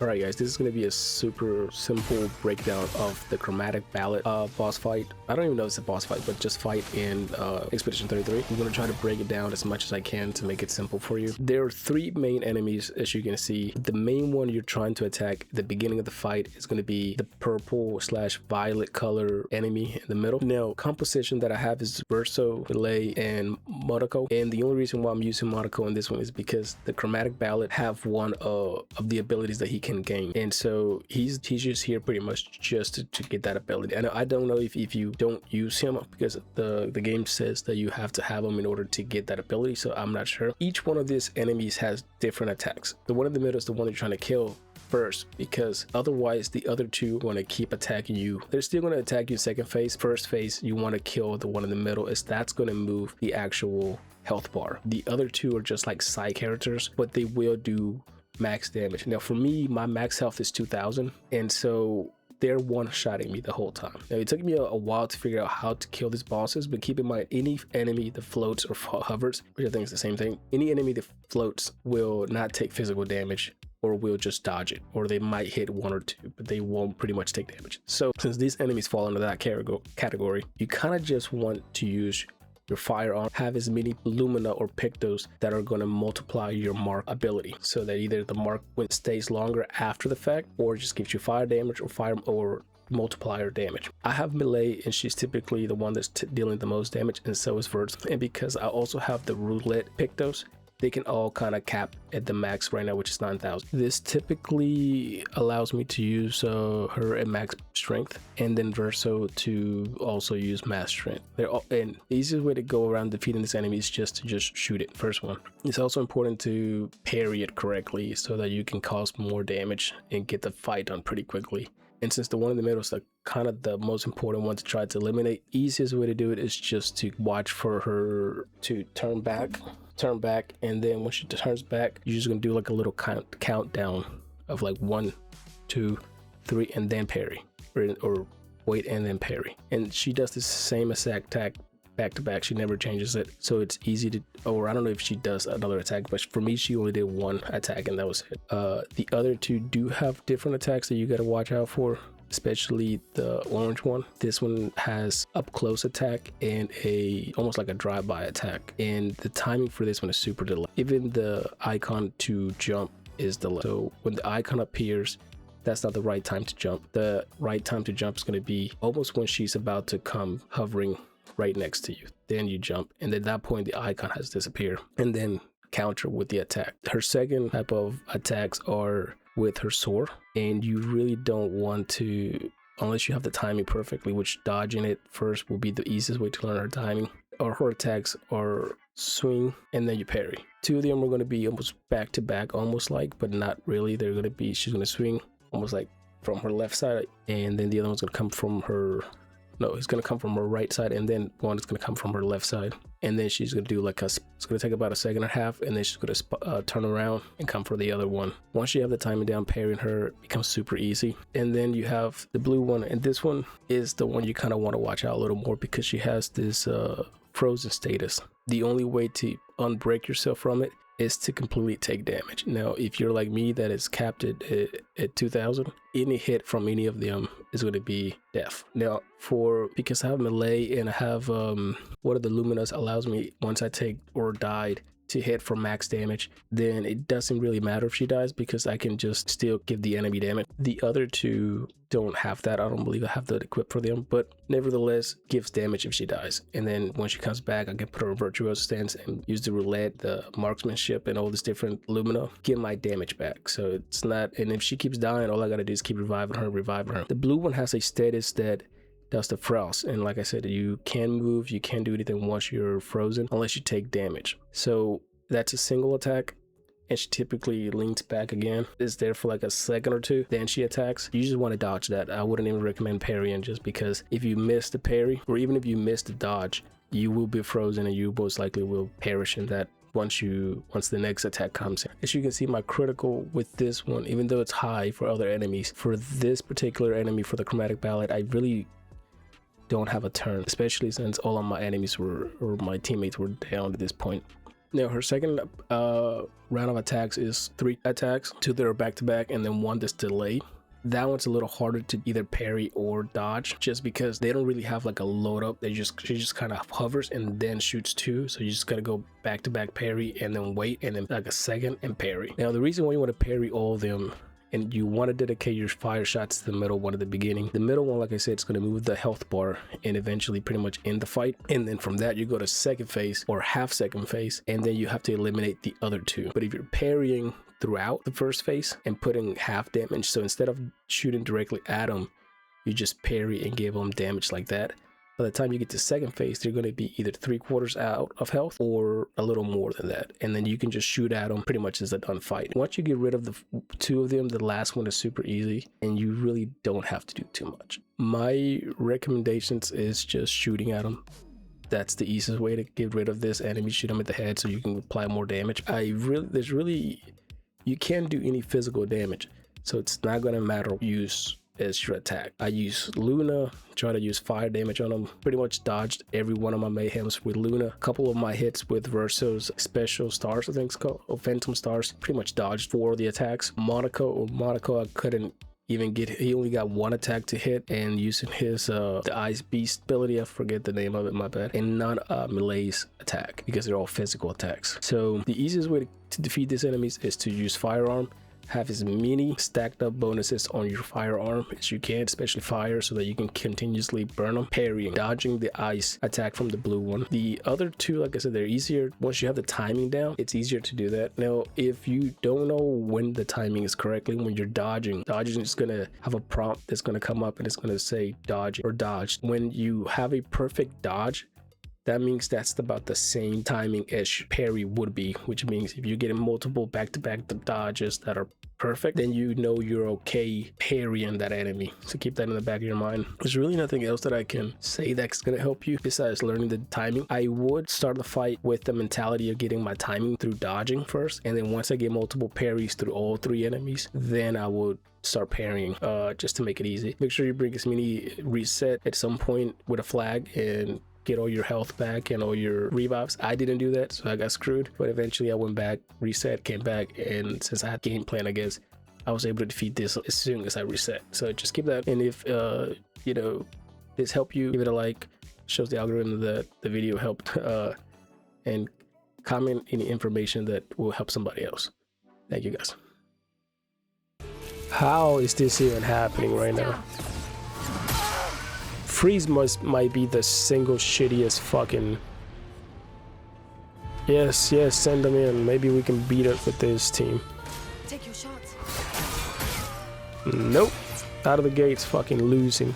Alright guys, this is going to be a super simple breakdown of the Chromatic Ballet boss fight. I don't even know if it's a boss fight, but just fight in Expedition 33. I'm going to try to break it down as much as I can to make it simple for you. There are three main enemies, as you can see. The main one you're trying to attack at the beginning of the fight is going to be the purple/violet color enemy in the middle. Now, composition that I have is Verso, Ballet, and Monaco. And the only reason why I'm using Monaco in this one is because the Chromatic Ballet have one of the abilities that he can gain, and so he's just here pretty much just to get that ability. And I don't know if you don't use him, because the game says that you have to have him in order to get that ability, so I'm not sure. Each one of these enemies has different attacks. The one in the middle is the one you're trying to kill first, because otherwise the other two are going to keep attacking you. They're still going to attack you second phase. First phase, you want to kill the one in the middle, as that's going to move the actual health bar. The other two are just like side characters, but they will do max damage. Now for me, my max health is 2000, and so they're one-shotting me the whole time. Now it took me a while to figure out how to kill these bosses, but keep in mind, any enemy that floats or hovers, which I think is the same thing, any enemy that floats will not take physical damage, or will just dodge it, or they might hit one or two, but they won't pretty much take damage. So since these enemies fall into that category, you kind of just want to use your firearm, have as many Lumina or Pictos that are going to multiply your mark ability, so that either the mark stays longer after the fact, or just gives you fire damage or multiplier damage. I have Melee, and she's typically the one that's dealing the most damage, and so is Verts. And because I also have the Roulette Pictos, they can all kind of cap at the max right now, which is 9,000. This typically allows me to use her at max strength, and then Verso to also use max strength. And the easiest way to go around defeating this enemy is just to shoot it. First one. It's also important to parry it correctly, so that you can cause more damage and get the fight done pretty quickly. And since the one in the middle is kind of the most important one to try to eliminate, easiest way to do it is just to watch for her to turn back, and then when she turns back, you're just gonna do like a little countdown of like 1, 2, 3, and then parry, or wait and then parry. And she does the same exact attack back to back. She never changes it, so it's easy to, or I don't know if she does another attack, but for me she only did one attack and that was it. The other two do have different attacks that you got to watch out for, especially the orange one. This one has up close attack and almost like a drive-by attack, and the timing for this one is super delayed. Even the icon to jump is delayed, so when the icon appears, that's not the right time to jump. The right time to jump is going to be almost when she's about to come hovering right next to you. Then you jump, and at that point the icon has disappeared, and then counter with the attack. Her second type of attacks are with her sword, and you really don't want to, unless you have the timing perfectly, which dodging it first will be the easiest way to learn her timing. Or her attacks are swing and then you parry. Two of them are going to be almost back to back, almost like, but not really. They're going to be, she's going to swing almost like from her left side, and then the other one's going to come from her, no, it's going to come from her right side, and then one is going to come from her left side. And then she's going to do like it's going to take about a second and a half, and then she's going to turn around and come for the other one. Once you have the timing down, parrying her becomes super easy. And then you have the blue one, and this one is the one you kind of want to watch out a little more, because she has this frozen status. The only way to unbreak yourself from it is to completely take damage. Now, if you're like me that is capped at 2000, any hit from any of them is going to be death. Now, because I have Melee and I have one of the Luminas allows me, once I take or died, to hit for max damage, then it doesn't really matter if she dies, because I can just still give the enemy damage. The other two don't have that. I don't believe I have that equipped for them, but nevertheless gives damage if she dies. And then when she comes back, I can put her in virtuoso stance and use the roulette, the marksmanship, and all these different Lumina, get my damage back. So it's not, and if she keeps dying, all I gotta do is keep reviving her. The blue one has a status that does the frost, and like I said, you can move, you can't do anything once you're frozen unless you take damage. So that's a single attack, and she typically leans back again, is there for like a second or two, then she attacks. You just want to dodge that. I wouldn't even recommend parrying, just because if you miss the parry, or even if you miss the dodge, you will be frozen and you most likely will perish in that once the next attack comes in. As you can see, my critical with this one, even though it's high for other enemies, for this particular enemy, for the Chromatic Ballet, I really don't have a turn, especially since all of my enemies or my teammates were down at this point. Now her second round of attacks is 3 attacks, 2 that are back to back, and then 1 that's delayed. That one's a little harder to either parry or dodge, just because they don't really have like a load up. She just kind of hovers and then shoots 2. So you just gotta go back to back parry and then wait and then like a second and parry. Now the reason why you want to parry all of them and you want to dedicate your fire shots to the middle one at the beginning. The middle one, like I said, it's going to move the health bar and eventually pretty much end the fight. And then from that, you go to second phase or half second phase, and then you have to eliminate the other 2. But if you're parrying throughout the first phase and putting half damage, so instead of shooting directly at them, you just parry and give them damage like that. By the time you get to second phase, they're going to be either 3/4 out of health or a little more than that. And then you can just shoot at them pretty much as a done fight. Once you get rid of the 2 of them, the last one is super easy and you really don't have to do too much. My recommendations is just shooting at them. That's the easiest way to get rid of this enemy. Shoot them at the head so you can apply more damage. You can't do any physical damage, so it's not going to matter use as your attack. I use Luna, try to use fire damage on them. Pretty much dodged every one of my mayhems with Luna. A couple of my hits with Verso's special stars, I think it's called, or Phantom stars, pretty much dodged 4 of the attacks. Monaco, I couldn't even get, he only got 1 attack to hit, and using his the Ice Beast ability, I forget the name of it, my bad, and not Melee's attack, because they're all physical attacks. So the easiest way to defeat these enemies is to use firearm. Have as many stacked up bonuses on your firearm as you can, especially fire, so that you can continuously burn them. Parrying, dodging the ice attack from the blue one. The other 2, like I said, they're easier. Once you have the timing down, it's easier to do that. Now, if you don't know when the timing is correctly, when you're dodging is going to have a prompt that's going to come up and it's going to say dodge or dodged. When you have a perfect dodge, that means that's about the same timing as parry would be, which means if you're getting multiple back-to-back dodges that are perfect, then you know you're okay parrying that enemy. So keep that in the back of your mind. There's really nothing else that I can say that's going to help you besides learning the timing. I would start the fight with the mentality of getting my timing through dodging first, and then once I get multiple parries through all 3 enemies, then I would start parrying just to make it easy. Make sure you bring as many reset at some point with a flag and get all your health back and all your revives. I didn't do that, so I got screwed, but eventually I went back, reset, came back, and since I had game plan, I guess I was able to defeat this as soon as I reset. So just keep that, and if you know this helped you, give it a like, shows the algorithm that the video helped, and comment any information that will help somebody else. Thank you guys. How is this even happening right now? Freeze might be the single shittiest fucking... Yes, send them in. Maybe we can beat it with this team. Take your shots. Nope. Out of the gates, fucking losing.